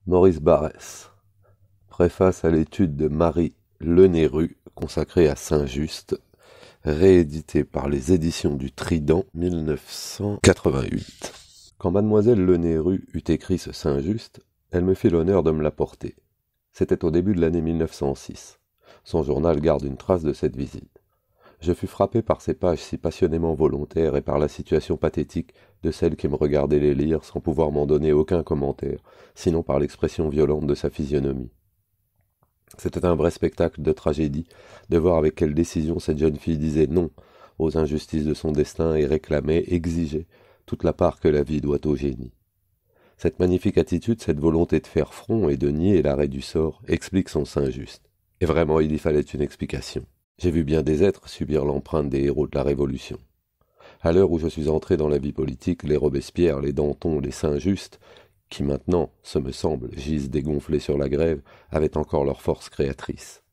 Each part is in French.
Maurice Barrès. Préface à l'étude de Marie Lenérue consacrée à Saint-Just, réédité par les éditions du Trident 1988. Quand mademoiselle Lenérue eut écrit ce Saint-Just, elle me fit l'honneur de me l'apporter. C'était au début de l'année 1906. Son journal garde une trace de cette visite. Je fus frappé par ces pages si passionnément volontaires et par la situation pathétique de celle qui me regardait les lire sans pouvoir m'en donner aucun commentaire, sinon par l'expression violente de sa physionomie. C'était un vrai spectacle de tragédie de voir avec quelle décision cette jeune fille disait non aux injustices de son destin et réclamait, exigeait toute la part que la vie doit au génie. Cette magnifique attitude, cette volonté de faire front et de nier l'arrêt du sort, explique son Saint-Just. Et vraiment, il y fallait une explication. J'ai vu bien des êtres subir l'empreinte des héros de la Révolution. À l'heure où je suis entré dans la vie politique, les Robespierre, les Danton, les Saint-Just, qui maintenant, ce me semble, gisent dégonflés sur la grève, avaient encore leur force créatrice.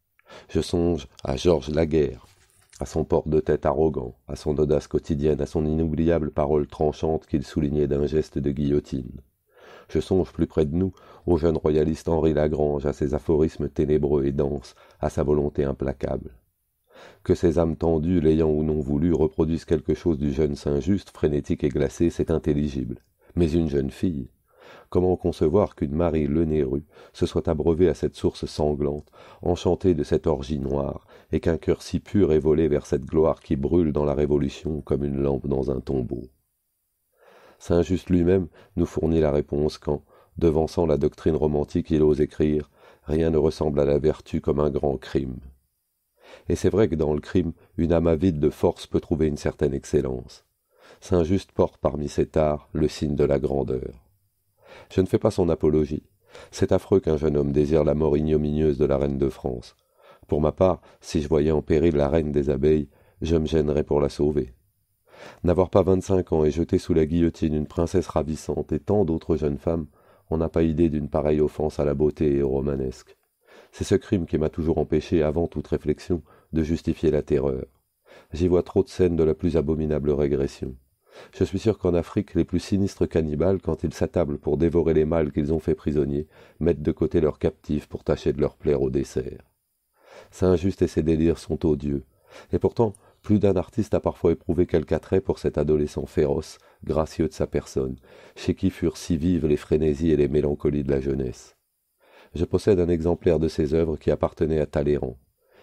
Je songe à Georges Laguerre, à son port de tête arrogant, à son audace quotidienne, à son inoubliable parole tranchante qu'il soulignait d'un geste de guillotine. Je songe plus près de nous au jeune royaliste Henri Lagrange, à ses aphorismes ténébreux et denses, à sa volonté implacable. Que ces âmes tendues, l'ayant ou non voulu, reproduisent quelque chose du jeune Saint-Just, frénétique et glacé, c'est intelligible. Mais une jeune fille, comment concevoir qu'une Marie Lenérue se soit abreuvée à cette source sanglante, enchantée de cette orgie noire, et qu'un cœur si pur ait volé vers cette gloire qui brûle dans la Révolution comme une lampe dans un tombeau? Saint-Just lui-même nous fournit la réponse quand, devançant la doctrine romantique, il ose écrire « Rien ne ressemble à la vertu comme un grand crime ». Et c'est vrai que dans le crime, une âme avide de force peut trouver une certaine excellence. Saint-Just porte parmi ses tares le signe de la grandeur. Je ne fais pas son apologie. C'est affreux qu'un jeune homme désire la mort ignominieuse de la reine de France. Pour ma part, si je voyais en péril la reine des abeilles, je me gênerais pour la sauver. N'avoir pas 25 ans et jeter sous la guillotine une princesse ravissante et tant d'autres jeunes femmes, on n'a pas idée d'une pareille offense à la beauté romanesque. C'est ce crime qui m'a toujours empêché, avant toute réflexion, de justifier la terreur. J'y vois trop de scènes de la plus abominable régression. Je suis sûr qu'en Afrique, les plus sinistres cannibales, quand ils s'attablent pour dévorer les mâles qu'ils ont fait prisonniers, mettent de côté leurs captifs pour tâcher de leur plaire au dessert. Saint-Just et ses délires sont odieux. Et pourtant, plus d'un artiste a parfois éprouvé quelque attrait pour cet adolescent féroce, gracieux de sa personne, chez qui furent si vives les frénésies et les mélancolies de la jeunesse. Je possède un exemplaire de ses œuvres qui appartenait à Talleyrand,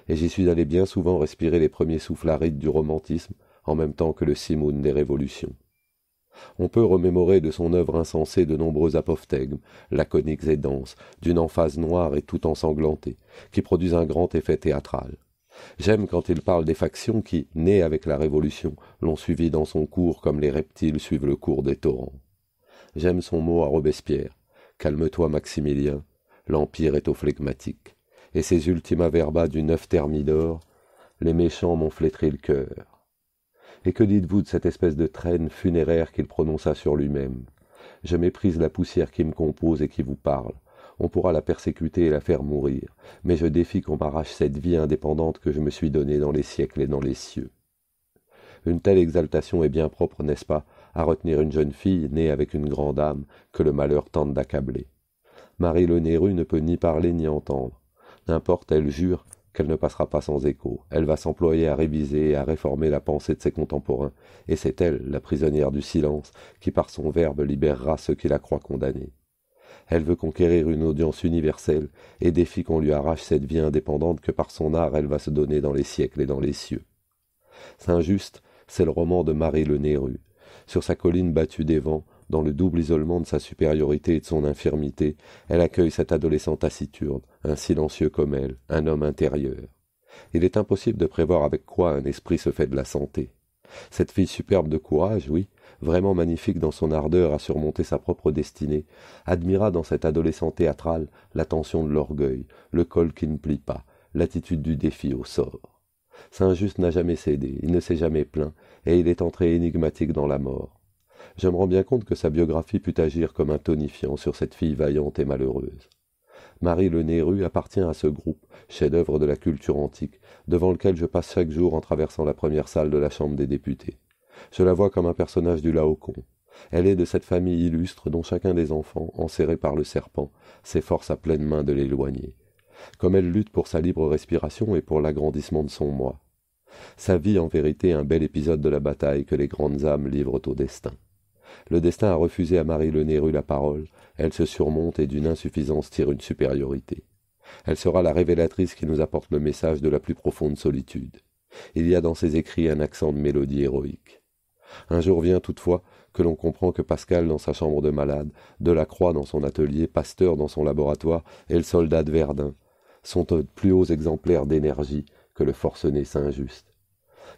et j'y suis allé bien souvent respirer les premiers souffles arides du romantisme, en même temps que le simoun des révolutions. On peut remémorer de son œuvre insensée de nombreux apophthegmes, laconiques et denses, d'une emphase noire et tout ensanglantée, qui produisent un grand effet théâtral. J'aime quand il parle des factions qui, nées avec la Révolution, l'ont suivi dans son cours comme les reptiles suivent le cours des torrents. J'aime son mot à Robespierre. « Calme-toi, Maximilien, l'Empire est au phlegmatique. » Et ses ultima verba du 9 Thermidor, « Les méchants m'ont flétri le cœur. » Et que dites-vous de cette espèce de traîne funéraire qu'il prononça sur lui-même? Je méprise la poussière qui me compose et qui vous parle. On pourra la persécuter et la faire mourir, mais je défie qu'on m'arrache cette vie indépendante que je me suis donnée dans les siècles et dans les cieux. Une telle exaltation est bien propre, n'est-ce pas, à retenir une jeune fille née avec une grande âme que le malheur tente d'accabler. Marie Lenérue ne peut ni parler ni entendre. N'importe, elle jure qu'elle ne passera pas sans écho. Elle va s'employer à réviser et à réformer la pensée de ses contemporains, et c'est elle, la prisonnière du silence, qui par son verbe libérera ceux qui la croient condamnée. Elle veut conquérir une audience universelle et défie qu'on lui arrache cette vie indépendante que par son art elle va se donner dans les siècles et dans les cieux. Saint-Just, c'est le roman de Marie Lenérue. Sur sa colline battue des vents, dans le double isolement de sa supériorité et de son infirmité, elle accueille cet adolescent taciturne, un silencieux comme elle, un homme intérieur. Il est impossible de prévoir avec quoi un esprit se fait de la santé. Cette fille superbe de courage, oui, vraiment magnifique dans son ardeur à surmonter sa propre destinée, admira dans cet adolescent théâtral la tension de l'orgueil, le col qui ne plie pas, l'attitude du défi au sort. Saint-Just n'a jamais cédé, il ne s'est jamais plaint, et il est entré énigmatique dans la mort. Je me rends bien compte que sa biographie put agir comme un tonifiant sur cette fille vaillante et malheureuse. Marie Lenérue appartient à ce groupe, chef-d'œuvre de la culture antique, devant lequel je passe chaque jour en traversant la première salle de la Chambre des députés. Je la vois comme un personnage du Laocoon. Elle est de cette famille illustre dont chacun des enfants, enserré par le serpent, s'efforce à pleine main de l'éloigner. Comme elle lutte pour sa libre respiration et pour l'agrandissement de son moi. Sa vie, en vérité, est un bel épisode de la bataille que les grandes âmes livrent au destin. Le destin a refusé à Marie Le Nérus la parole, elle se surmonte et d'une insuffisance tire une supériorité. Elle sera la révélatrice qui nous apporte le message de la plus profonde solitude. Il y a dans ses écrits un accent de mélodie héroïque. Un jour vient toutefois que l'on comprend que Pascal dans sa chambre de malade, Delacroix dans son atelier, Pasteur dans son laboratoire et le soldat de Verdun sont de plus hauts exemplaires d'énergie que le forcené Saint-Just.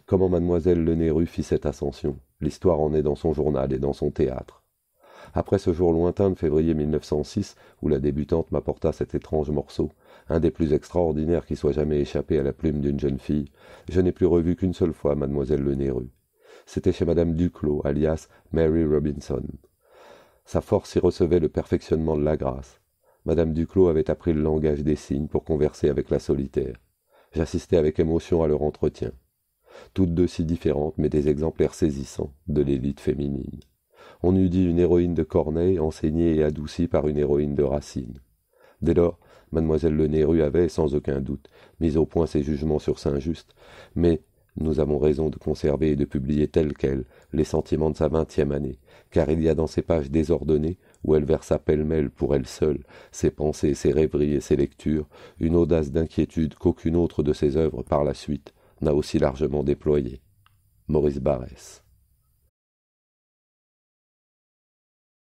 Comment mademoiselle Le Nérus fit cette ascension? L'histoire en est dans son journal et dans son théâtre. Après ce jour lointain de février 1906, où la débutante m'apporta cet étrange morceau, un des plus extraordinaires qui soit jamais échappé à la plume d'une jeune fille, je n'ai plus revu qu'une seule fois mademoiselle Le Nérus. C'était chez madame Duclos, alias Mary Robinson. Sa force y recevait le perfectionnement de la grâce. Madame Duclos avait appris le langage des signes pour converser avec la solitaire. J'assistais avec émotion à leur entretien. Toutes deux si différentes, mais des exemplaires saisissants de l'élite féminine. On eût dit une héroïne de Corneille, enseignée et adoucie par une héroïne de Racine. Dès lors, mademoiselle Le Nérus avait, sans aucun doute, mis au point ses jugements sur Saint-Just, mais nous avons raison de conserver et de publier tels quels les sentiments de sa 20e année, car il y a dans ces pages désordonnées, où elle versa pêle-mêle pour elle seule ses pensées, ses rêveries et ses lectures, une audace d'inquiétude qu'aucune autre de ses œuvres par la suite n'a aussi largement déployée. Maurice Barrès.